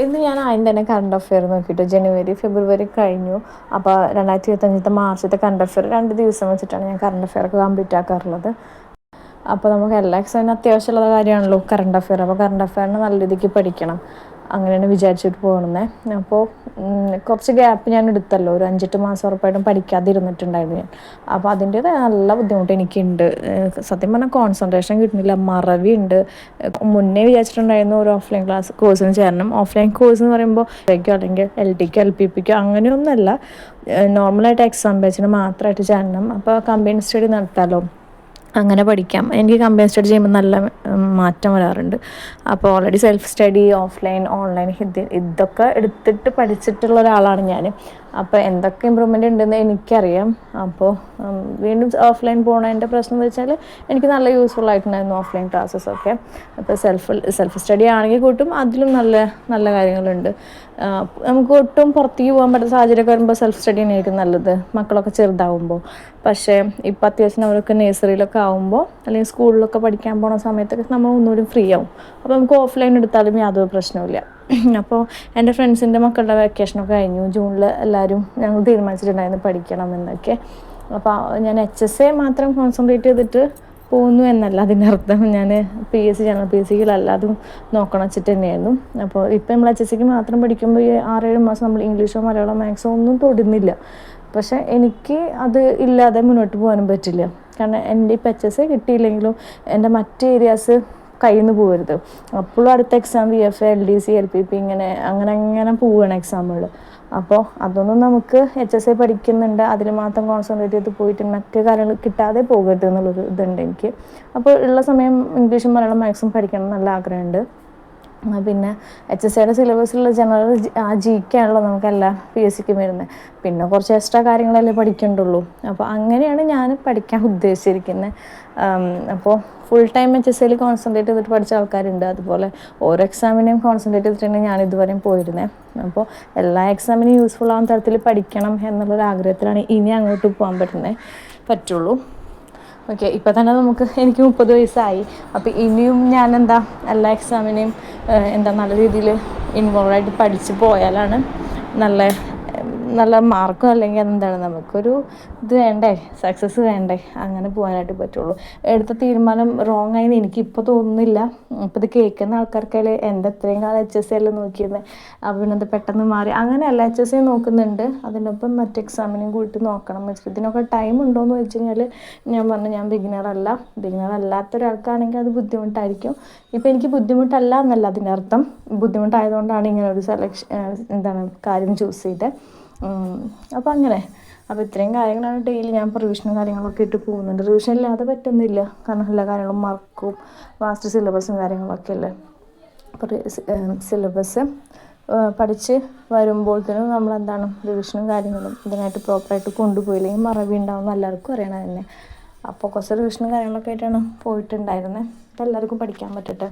ഇന്ന് ഞാൻ ആദ്യം തന്നെ കറണ്ട് അഫെയർ നോക്കിയിട്ട് ജനുവരി ഫെബ്രുവരി കഴിഞ്ഞു. അപ്പോൾ 2025 മാർച്ചത്തെ കറണ്ട് അഫെയർ 2 ദിവസം വെച്ചിട്ടാണ് ഞാൻ കറണ്ട് അഫെയർ ഒക്കെ കംപ്ലീറ്റ് ആക്കാറുള്ളത്. അപ്പോൾ നമുക്ക് എല്ലാ എക്സാമിനും അത്യാവശ്യമുള്ള കാര്യമാണല്ലോ കറണ്ട് അഫെയർ. അപ്പോൾ കറണ്ട് അഫെയറിന് നല്ല രീതിക്ക് പഠിക്കണം, അങ്ങനെയാണ് വിചാരിച്ചിട്ട് പോകുന്നത്. അപ്പോൾ കുറച്ച് ഗ്യാപ്പ് ഞാൻ എടുത്തല്ലോ, ഒരു 5-8 മാസം ഉറപ്പായിട്ടും പഠിക്കാതിരുന്നിട്ടുണ്ടായിരുന്നു ഞാൻ. അപ്പോൾ അതിൻ്റേതായ നല്ല ബുദ്ധിമുട്ട് എനിക്കുണ്ട്. സത്യം പറഞ്ഞാൽ കോൺസെൻട്രേഷൻ കിട്ടുന്നില്ല, മറവി ഉണ്ട്. മുന്നേ വിചാരിച്ചിട്ടുണ്ടായിരുന്നു ഒരു ഓഫ്ലൈൻ കോഴ്സിന് ചേരണം. ഓഫ്ലൈൻ കോഴ്സ് എന്ന് പറയുമ്പോൾ അല്ലെങ്കിൽ LTക്കോ LPPക്കോ അങ്ങനെയൊന്നുമല്ല, നോർമലായിട്ട് എക്സാം ബാച്ചിന് മാത്രമായിട്ട് ചേരണം. അപ്പോൾ കമ്പൈൻ സ്റ്റഡി നടത്താമല്ലോ, അങ്ങനെ പഠിക്കാം. എനിക്ക് കമ്പൈൻ സ്റ്റഡി ചെയ്യുമ്പോൾ നല്ല മാറ്റം വരാറുണ്ട്. അപ്പോൾ already self study, offline online ഇതൊക്കെ എടുത്തിട്ട് പഠിച്ചിട്ടുള്ള ഒരാളാണ് ഞാൻ. അപ്പോൾ എന്തൊക്കെ ഇമ്പ്രൂവ്മെൻ്റ് ഉണ്ടെന്ന് എനിക്കറിയാം. അപ്പോൾ വീണ്ടും ഓഫ്ലൈൻ പോകണതിൻ്റെ പ്രശ്നം എന്ന് വെച്ചാൽ എനിക്ക് നല്ല യൂസ്ഫുൾ ആയിട്ടുണ്ടായിരുന്നു ഓഫ്ലൈൻ ക്ലാസ്സസൊക്കെ. അപ്പോൾ സെൽഫ് സ്റ്റഡി ആണെങ്കിൽ കൂട്ടും അതിലും നല്ല നല്ല കാര്യങ്ങളുണ്ട്. നമുക്ക് ഒട്ടും പുറത്തേക്ക് പോകാൻ പറ്റുന്ന സാഹചര്യമൊക്കെ വരുമ്പോൾ സെൽഫ് സ്റ്റഡി തന്നെയായിരിക്കും നല്ലത്, മക്കളൊക്കെ ചെറുതാവുമ്പോൾ. പക്ഷേ ഇപ്പോൾ അത്യാവശ്യം അവരൊക്കെ നഴ്സറിയിലൊക്കെ ആകുമ്പോൾ അല്ലെങ്കിൽ സ്കൂളിലൊക്കെ പഠിക്കാൻ പോകുന്ന സമയത്തൊക്കെ നമ്മൾ ഒന്നുകൂടി ഫ്രീ ആവും. അപ്പോൾ നമുക്ക് ഓഫ്ലൈൻ എടുത്താലും യാതൊരു പ്രശ്നവുമില്ല. അപ്പോൾ എൻ്റെ ഫ്രണ്ട്സിൻ്റെ മക്കളുടെ വെക്കേഷനൊക്കെ കഴിഞ്ഞു, ജൂണിൽ എല്ലാവരും ഞങ്ങൾ തീരുമാനിച്ചിട്ടുണ്ടായിരുന്നു പഠിക്കണം എന്നൊക്കെ. അപ്പോൾ ഞാൻ HSA മാത്രം കോൺസെൻട്രേറ്റ് ചെയ്തിട്ട് പോകുന്നു എന്നല്ല അതിനർത്ഥം. ഞാൻ PSC ജനറൽ PSCകളല്ലാതും നോക്കണം വെച്ചിട്ട് തന്നെയായിരുന്നു. അപ്പോൾ ഇപ്പോൾ നമ്മൾ HSCക്ക് മാത്രം പഠിക്കുമ്പോൾ ഈ 6-7 മാസം നമ്മൾ ഇംഗ്ലീഷോ മലയാളമോ മാത്സോ ഒന്നും തൊടുന്നില്ല. പക്ഷേ എനിക്ക് അത് ഇല്ലാതെ മുന്നോട്ട് പോകാനും പറ്റില്ല. കാരണം എൻ്റെ ഇപ്പോൾ HSA കിട്ടിയില്ലെങ്കിലും എൻ്റെ മറ്റ് ഏരിയാസ് കയ്യിൽ നിന്ന് പോകരുത്. അപ്പോഴും അടുത്ത എക്സാം VFA LDC LPP അങ്ങനെ പോവുകയാണ് എക്സാമുകൾ. അപ്പോൾ അതൊന്നും നമുക്ക് HSA പഠിക്കുന്നുണ്ട് അതിൽ മാത്രം കോൺസെൻട്രേറ്റ് ചെയ്ത് പോയിട്ട് മറ്റു കാര്യങ്ങൾ കിട്ടാതെ പോകരുത് എന്നുള്ളൊരു ഇതുണ്ട് എനിക്ക്. അപ്പോൾ ഉള്ള സമയം ഇംഗ്ലീഷും മലയാളം മാത്സും പഠിക്കണം നല്ല ആഗ്രഹമുണ്ട്. പിന്നെ HSAയുടെ സിലബസിലുള്ള ജനറൽ GK ആണല്ലോ നമുക്കെല്ലാ PSCക്കും വരുന്നത്. പിന്നെ കുറച്ച് എക്സ്ട്രാ കാര്യങ്ങളല്ലേ പഠിക്കേണ്ടുള്ളൂ. അപ്പോൾ അങ്ങനെയാണ് ഞാൻ പഠിക്കാൻ ഉദ്ദേശിച്ചിരിക്കുന്നത്. അപ്പോൾ ഫുൾ ടൈം HSAയിൽ കോൺസെൻട്രേറ്റ് ചെയ്തിട്ട് പഠിച്ച ആൾക്കാരുണ്ട്, അതുപോലെ ഓരോ എക്സാമിനെയും കോൺസെൻട്രേറ്റ് ചെയ്തിട്ടാണ് ഞാൻ ഇതുവരെയും പോയിരുന്നത്. അപ്പോൾ എല്ലാ എക്സാമിനും യൂസ്ഫുൾ ആവുന്ന തരത്തിൽ പഠിക്കണം എന്നുള്ളൊരാഗ്രഹത്തിലാണ് ഇനി അങ്ങോട്ട് പോകാൻ പറ്റുള്ളൂ. ഓക്കെ, ഇപ്പോൾ തന്നെ എനിക്ക് 30 വയസ്സായി. അപ്പോൾ ഇനിയും ഞാൻ എല്ലാ എക്സാമിനെയും നല്ല രീതിയിൽ ഇൻവോൾവ് ആയിട്ട് പഠിച്ച് പോയാലാണ് നല്ല മാർക്കും അല്ലെങ്കിൽ നമുക്കൊരു ഇത് വേണ്ടേ, സക്സസ് വേണ്ടേ, അങ്ങനെ പോകാനായിട്ട് പറ്റുള്ളൂ. എടുത്ത തീരുമാനം റോങ് ആയെന്ന് എനിക്കിപ്പോൾ തോന്നുന്നില്ല. ഇപ്പോൾ ഇത് കേൾക്കുന്ന ആൾക്കാർക്കല്ലേ എൻ്റെ ഇത്രയും കാലം HSA നോക്കിയിരുന്നത്, അപ്പോൾ പിന്നെ പെട്ടെന്ന് മാറി അങ്ങനെയല്ല. HSA നോക്കുന്നുണ്ട്, അതിനൊപ്പം മറ്റ് എക്സാമിനും കൂട്ടി നോക്കണം. ഇതിനൊക്കെ ടൈം ഉണ്ടോയെന്ന് വെച്ച് കഴിഞ്ഞാൽ ഞാൻ ബിഗിനർ അല്ലാത്ത ഒരാൾക്കാണെങ്കിൽ അത് ബുദ്ധിമുട്ടായിരിക്കും. ഇപ്പോൾ എനിക്ക് ബുദ്ധിമുട്ടല്ല എന്നല്ല അതിൻ്റെ അർത്ഥം, ബുദ്ധിമുട്ടായതുകൊണ്ടാണ് ഇങ്ങനെ ഒരു കാര്യം ചൂസ് ചെയ്തത്. അപ്പോൾ ഇത്രയും കാര്യങ്ങളാണ്. ഡെയിലി ഞാൻ റിവിഷനും കാര്യങ്ങളൊക്കെ ഇട്ട് പോകുന്നുണ്ട്. റിവിഷൻ ഇല്ലാതെ പറ്റുന്നില്ല, കാരണം എല്ലാ കാര്യങ്ങളും മറക്കും. വാസ്റ്റ് സിലബസും കാര്യങ്ങളൊക്കെ അല്ലേ. അപ്പോൾ സിലബസ് പഠിച്ച് വരുമ്പോഴത്തേനും നമ്മൾ റിവിഷനും കാര്യങ്ങളും ഇതിനായിട്ട് പ്രോപ്പറായിട്ട് കൊണ്ടുപോയില്ലെങ്കിൽ മറവി ഉണ്ടാവും, എല്ലാവർക്കും അറിയണം തന്നെ. അപ്പോൾ കുറച്ച് റിവിഷനും കാര്യങ്ങളൊക്കെ ആയിട്ടാണ് പോയിട്ടുണ്ടായിരുന്നത്. അപ്പോൾ എല്ലാവർക്കും പഠിക്കാൻ പറ്റട്ടെ.